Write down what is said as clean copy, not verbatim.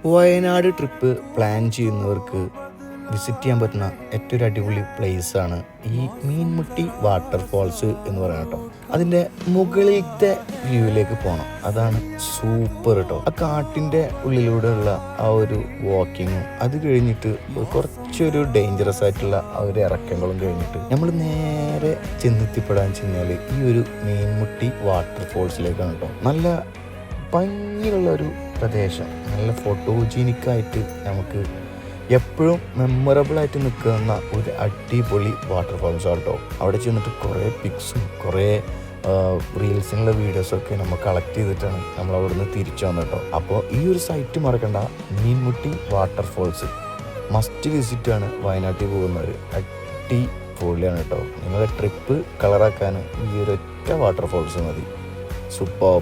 Wayanad trip plan ചെയ്യുന്നവർക്ക് visit ചെയ്യാൻ പറ്റുന്ന ഏറ്റവും ഒരു അടിപൊളി പ്ലേസാണ് ഈ മീൻമുട്ടി വാട്ടർഫോൾസ് എന്ന് പറയുന്നത് കേട്ടോ. അതിൻ്റെ മുകളിലത്തെ വ്യൂവിലേക്ക് പോകണം, അതാണ് സൂപ്പർ കേട്ടോ. ആ കാട്ടിൻ്റെ ഉള്ളിലൂടെയുള്ള ആ ഒരു വാക്കിങ്ങും അത് കഴിഞ്ഞിട്ട് കുറച്ചൊരു ഡേഞ്ചറസ് ആയിട്ടുള്ള ആ ഒരു ഇറക്കങ്ങളും കഴിഞ്ഞിട്ട് നമ്മൾ നേരെ ചെന്നെത്തിപ്പെടാൻ വെച്ച് കഴിഞ്ഞാൽ ഈ ഒരു മീൻമുട്ടി വാട്ടർഫോൾസിലേക്കാണ് കേട്ടോ. നല്ല ഭംഗിയുള്ള ഒരു പ്രദേശം, നല്ല ഫോട്ടോജീനിക്കായിട്ട് നമുക്ക് എപ്പോഴും മെമ്മറബിളായിട്ട് നിൽക്കുന്ന ഒരു അടിപൊളി വാട്ടർഫോൾസ് കേട്ടോ. അവിടെ ചെന്നിട്ട് കുറേ പിക്സും കുറേ റീൽസിനുള്ള വീഡിയോസൊക്കെ നമ്മൾ കളക്ട് ചെയ്തിട്ടാണ് നമ്മൾ അവിടെ നിന്ന് തിരിച്ചു വന്നത് കേട്ടോ. അപ്പോൾ ഈ ഒരു സൈറ്റ് മറക്കണ്ട, മീൻമുട്ടി വാട്ടർഫോൾസ് മസ്റ്റ് വിസിറ്റാണ്. വയനാട്ടിൽ പോകുന്നവർ അടിപൊളിയാണ് കേട്ടോ. നിങ്ങളുടെ ട്രിപ്പ് കളറാക്കാനും ഈ ഒരു ഒറ്റ വാട്ടർഫോൾസ് മതി. സൂപ്പർ.